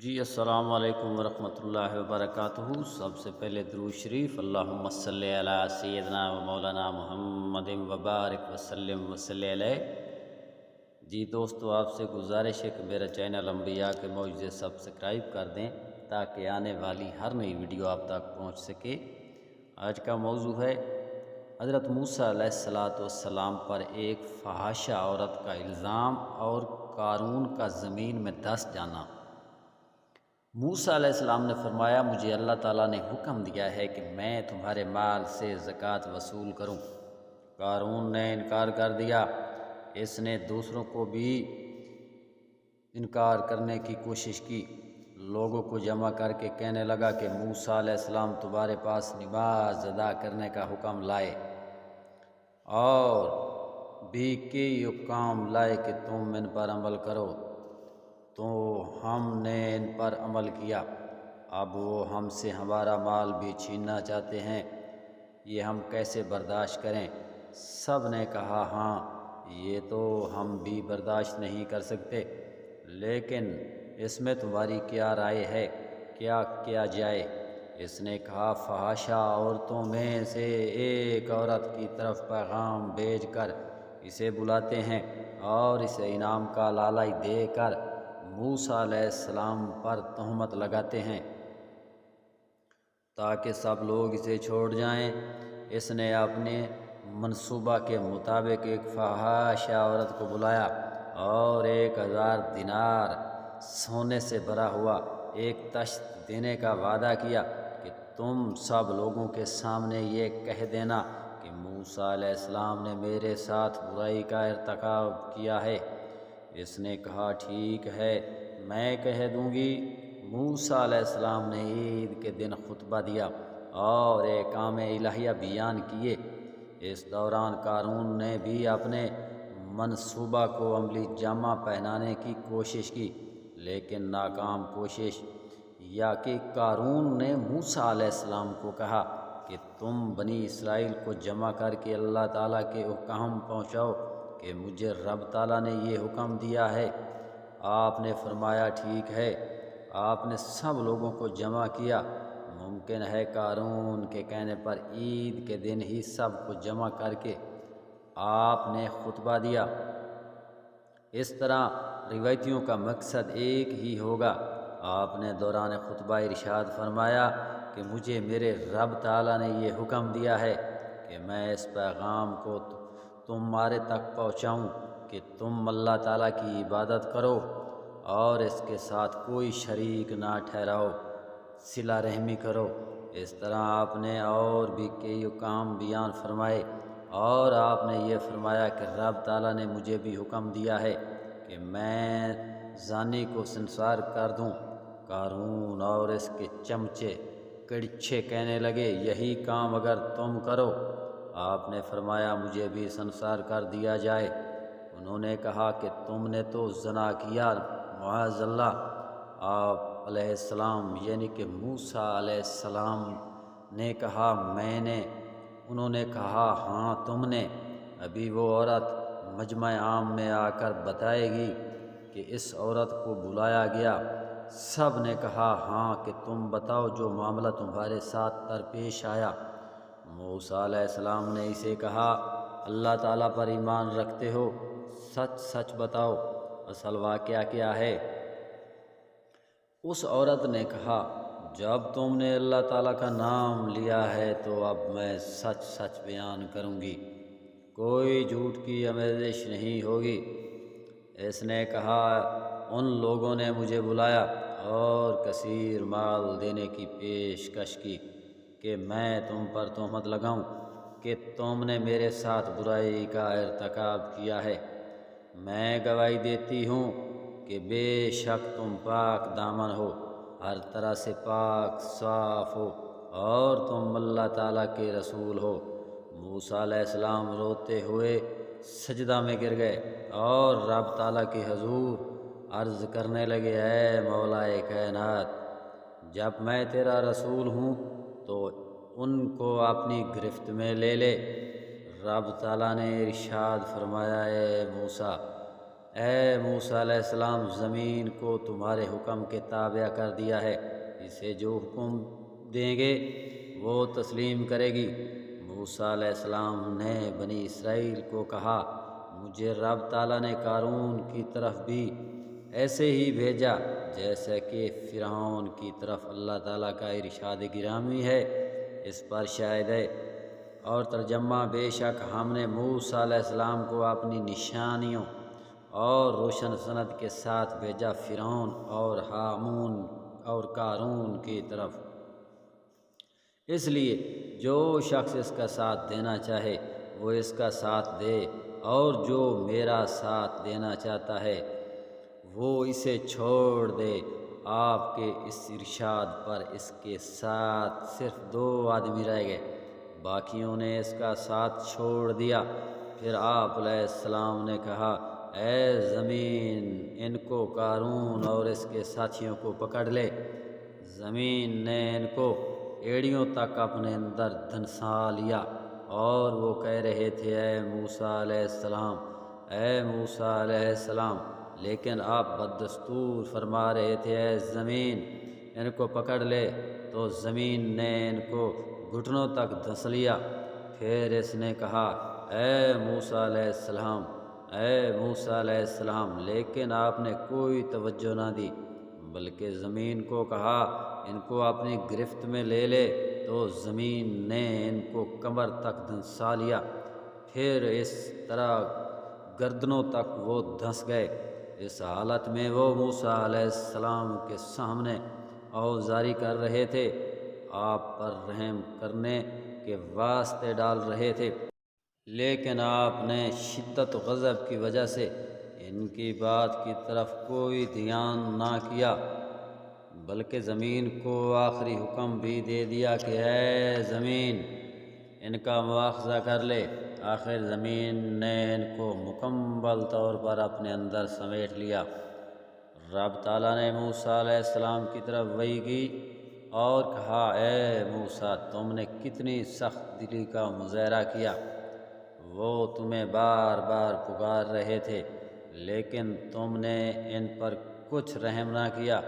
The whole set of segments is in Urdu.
جی السلام علیکم ورحمۃ اللہ وبرکاتہ۔ سب سے پہلے درود شریف، اللہم صلی علی سیدنا و مولانا محمد وبارک وسلم وصلی علیہ۔ جی دوستو، آپ سے گزارش ہے کہ میرا چینل انبیاء کے معجزے سبسکرائب کر دیں تاکہ آنے والی ہر نئی ویڈیو آپ تک پہنچ سکے۔ آج کا موضوع ہے حضرت موسیٰ علیہ السلام پر ایک فحاشہ عورت کا الزام اور قارون کا زمین میں دست جانا۔ موسیٰ علیہ السلام نے فرمایا، مجھے اللہ تعالیٰ نے حکم دیا ہے کہ میں تمہارے مال سے زکوٰۃ وصول کروں۔ قارون نے انکار کر دیا۔ اس نے دوسروں کو بھی انکار کرنے کی کوشش کی، لوگوں کو جمع کر کے کہنے لگا کہ موسیٰ علیہ السلام تمہارے پاس نماز ادا کرنے کا حکم لائے اور بھی کئی حکام لائے کہ تم ان پر عمل کرو، تو ہم نے ان پر عمل کیا۔ اب وہ ہم سے ہمارا مال بھی چھیننا چاہتے ہیں، یہ ہم کیسے برداشت کریں؟ سب نے کہا، ہاں یہ تو ہم بھی برداشت نہیں کر سکتے، لیکن اس میں تمہاری کیا رائے ہے، کیا کیا جائے؟ اس نے کہا، فحاشہ عورتوں میں سے ایک عورت کی طرف پیغام بھیج کر اسے بلاتے ہیں اور اسے انعام کا لالچ دے کر موسیٰ علیہ السلام پر تہمت لگاتے ہیں تاکہ سب لوگ اسے چھوڑ جائیں۔ اس نے اپنے منصوبہ کے مطابق ایک فحاشہ عورت کو بلایا اور 1000 دینار سونے سے بھرا ہوا ایک طشت دینے کا وعدہ کیا کہ تم سب لوگوں کے سامنے یہ کہہ دینا کہ موسیٰ علیہ السلام نے میرے ساتھ برائی کا ارتکاب کیا ہے۔ اس نے کہا، ٹھیک ہے، میں کہہ دوں گی۔ موسیٰ علیہ السلام نے عید کے دن خطبہ دیا اور احکام الہیہ بیان کیے۔ اس دوران قارون نے بھی اپنے منصوبہ کو عملی جامہ پہنانے کی کوشش کی، لیکن ناکام کوشش۔ یا کہ قارون نے موسیٰ علیہ السلام کو کہا کہ تم بنی اسرائیل کو جمع کر کے اللہ تعالیٰ کے حکم پہنچاؤ کہ مجھے رب تعالیٰ نے یہ حکم دیا ہے۔ آپ نے فرمایا، ٹھیک ہے۔ آپ نے سب لوگوں کو جمع کیا۔ ممکن ہے قارون کے کہنے پر عید کے دن ہی سب کو جمع کر کے آپ نے خطبہ دیا۔ اس طرح روایتیوں کا مقصد ایک ہی ہوگا۔ آپ نے دوران خطبہ ارشاد فرمایا کہ مجھے میرے رب تعالیٰ نے یہ حکم دیا ہے کہ میں اس پیغام کو تمہارے تک پہنچاؤں کہ تم اللہ تعالیٰ کی عبادت کرو اور اس کے ساتھ کوئی شریک نہ ٹھہراؤ، صلہ رحمی کرو۔ اس طرح آپ نے اور بھی کئی حکام بیان فرمائے اور آپ نے یہ فرمایا کہ رب تعالیٰ نے مجھے بھی حکم دیا ہے کہ میں زانی کو سنسار کر دوں۔ قارون اور اس کے چمچے کڑچھے کہنے لگے، یہی کام اگر تم کرو۔ آپ نے فرمایا، مجھے بھی سنسار کر دیا جائے۔ انہوں نے کہا کہ تم نے تو زنا کیا، معاذ اللہ۔ آپ علیہ السلام یعنی کہ موسیٰ علیہ السلام نے کہا، میں نے۔ انہوں نے کہا، ہاں تم نے۔ ابھی وہ عورت مجمع عام میں آ کر بتائے گی کہ اس عورت کو بلایا گیا۔ سب نے کہا، ہاں کہ تم بتاؤ جو معاملہ تمہارے ساتھ درپیش آیا۔ موسیٰ علیہ السلام نے اسے کہا، اللہ تعالیٰ پر ایمان رکھتے ہو، سچ سچ بتاؤ، اصل واقعہ کیا ہے؟ اس عورت نے کہا، جب تم نے اللہ تعالیٰ کا نام لیا ہے تو اب میں سچ سچ بیان کروں گی، کوئی جھوٹ کی آمیزش نہیں ہوگی۔ اس نے کہا، ان لوگوں نے مجھے بلایا اور کثیر مال دینے کی پیشکش کی کہ میں تم پر تہمت لگاؤں کہ تم نے میرے ساتھ برائی کا ارتکاب کیا ہے۔ میں گواہی دیتی ہوں کہ بے شک تم پاک دامن ہو، ہر طرح سے پاک صاف ہو اور تم اللہ تعالیٰ کے رسول ہو۔ موسیٰ علیہ السلام روتے ہوئے سجدہ میں گر گئے اور رب تعالیٰ کے حضور عرض کرنے لگے، اے مولا کائنات، جب میں تیرا رسول ہوں تو ان کو اپنی گرفت میں لے لے۔ رب تعالیٰ نے ارشاد فرمایا، اے موسیٰ، اے موسیٰ علیہ السلام، زمین کو تمہارے حکم کے تابع کر دیا ہے، اسے جو حکم دیں گے وہ تسلیم کرے گی۔ موسیٰ علیہ السلام نے بنی اسرائیل کو کہا، مجھے رب تعالیٰ نے قارون کی طرف بھی ایسے ہی بھیجا جیسے کہ فرعون کی طرف اللہ تعالیٰ کا ارشاد گرامی ہے، اس پر شاہد ہے۔ اور ترجمہ، بے شک ہم نے موسیٰ علیہ السلام کو اپنی نشانیوں اور روشن سند کے ساتھ بھیجا فرعون اور ہامون اور قارون کی طرف، اس لیے جو شخص اس کا ساتھ دینا چاہے وہ اس کا ساتھ دے، اور جو میرا ساتھ دینا چاہتا ہے وہ اسے چھوڑ دے۔ آپ کے اس ارشاد پر اس کے ساتھ صرف 2 آدمی رہ گئے، باقیوں نے اس کا ساتھ چھوڑ دیا۔ پھر آپ علیہ السلام نے کہا، اے زمین، ان کو قارون اور اس کے ساتھیوں کو پکڑ لے۔ زمین نے ان کو ایڑیوں تک اپنے اندر دھنسا لیا، اور وہ کہہ رہے تھے، اے موسیٰ علیہ السلام، اے موسیٰ علیہ السلام، لیکن آپ بددستور فرما رہے تھے، اے زمین، ان کو پکڑ لے۔ تو زمین نے ان کو گھٹنوں تک دھنس لیا۔ پھر اس نے کہا، اے موسیٰ علیہ السلام، اے موسیٰ علیہ السلام، لیکن آپ نے کوئی توجہ نہ دی، بلکہ زمین کو کہا، ان کو اپنی گرفت میں لے لے۔ تو زمین نے ان کو کمر تک دھنسا لیا، پھر اس طرح گردنوں تک وہ دھنس گئے۔ اس حالت میں وہ موسیٰ علیہ السلام کے سامنے عذرخواہی کر رہے تھے، آپ پر رحم کرنے کے واسطے ڈال رہے تھے، لیکن آپ نے شدت غضب کی وجہ سے ان کی بات کی طرف کوئی دھیان نہ کیا، بلکہ زمین کو آخری حکم بھی دے دیا کہ اے زمین، ان کا مواخذہ کر لے۔ آخر زمین نے ان کو مکمل طور پر اپنے اندر سمیٹ لیا۔ رب تعالیٰ نے موسیٰ علیہ السلام کی طرف وحی کی اور کہا، اے موسیٰ، تم نے کتنی سخت دلی کا مظاہرہ کیا، وہ تمہیں بار بار پکار رہے تھے، لیکن تم نے ان پر کچھ رحم نہ کیا،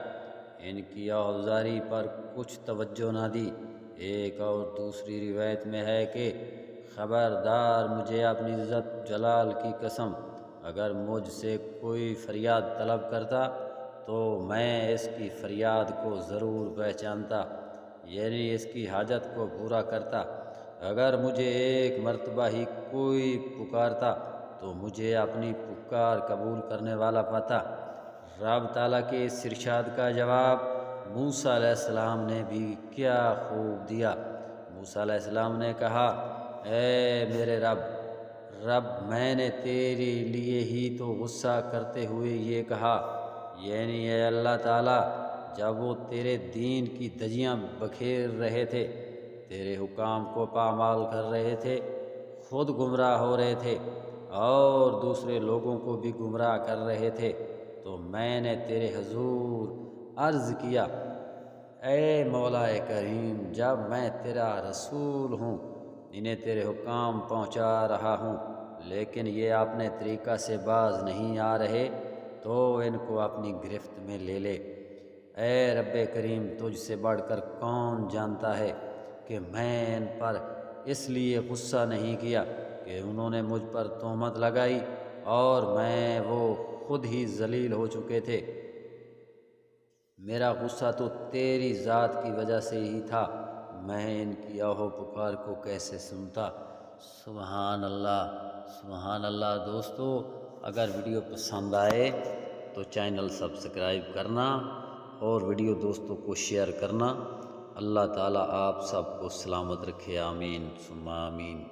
ان کی عذرخواہی پر کچھ توجہ نہ دی۔ ایک اور دوسری روایت میں ہے کہ خبردار، مجھے اپنی عزت جلال کی قسم، اگر مجھ سے کوئی فریاد طلب کرتا تو میں اس کی فریاد کو ضرور پہچانتا، یعنی اس کی حاجت کو پورا کرتا۔ اگر مجھے ایک مرتبہ ہی کوئی پکارتا تو مجھے اپنی پکار قبول کرنے والا پاتا۔ رب تعالیٰ کے اس ارشاد کا جواب موسیٰ علیہ السلام نے بھی کیا خوب دیا۔ موسیٰ علیہ السلام نے کہا، اے میرے رب، میں نے تیرے لیے ہی تو غصہ کرتے ہوئے یہ کہا، یعنی اے اللہ تعالیٰ، جب وہ تیرے دین کی دھجیاں بکھیر رہے تھے، تیرے حکام کو پامال کر رہے تھے، خود گمراہ ہو رہے تھے اور دوسرے لوگوں کو بھی گمراہ کر رہے تھے، تو میں نے تیرے حضور عرض کیا، اے مولا کریم، جب میں تیرا رسول ہوں، انہیں تیرے حکام پہنچا رہا ہوں، لیکن یہ اپنے طریقہ سے باز نہیں آ رہے، تو ان کو اپنی گرفت میں لے لے۔ اے رب کریم، تجھ سے بڑھ کر کون جانتا ہے کہ میں ان پر اس لیے غصہ نہیں کیا کہ انہوں نے مجھ پر تہمت لگائی اور وہ خود ہی ذلیل ہو چکے تھے۔ میرا غصہ تو تیری ذات کی وجہ سے ہی تھا، میں ان کی آہو پکار کو کیسے سنتا۔ سبحان اللہ، سبحان اللہ۔ دوستو، اگر ویڈیو پسند آئے تو چینل سبسکرائب کرنا اور ویڈیو دوستوں کو شیئر کرنا۔ اللہ تعالیٰ آپ سب کو سلامت رکھے، آمین ثم آمین۔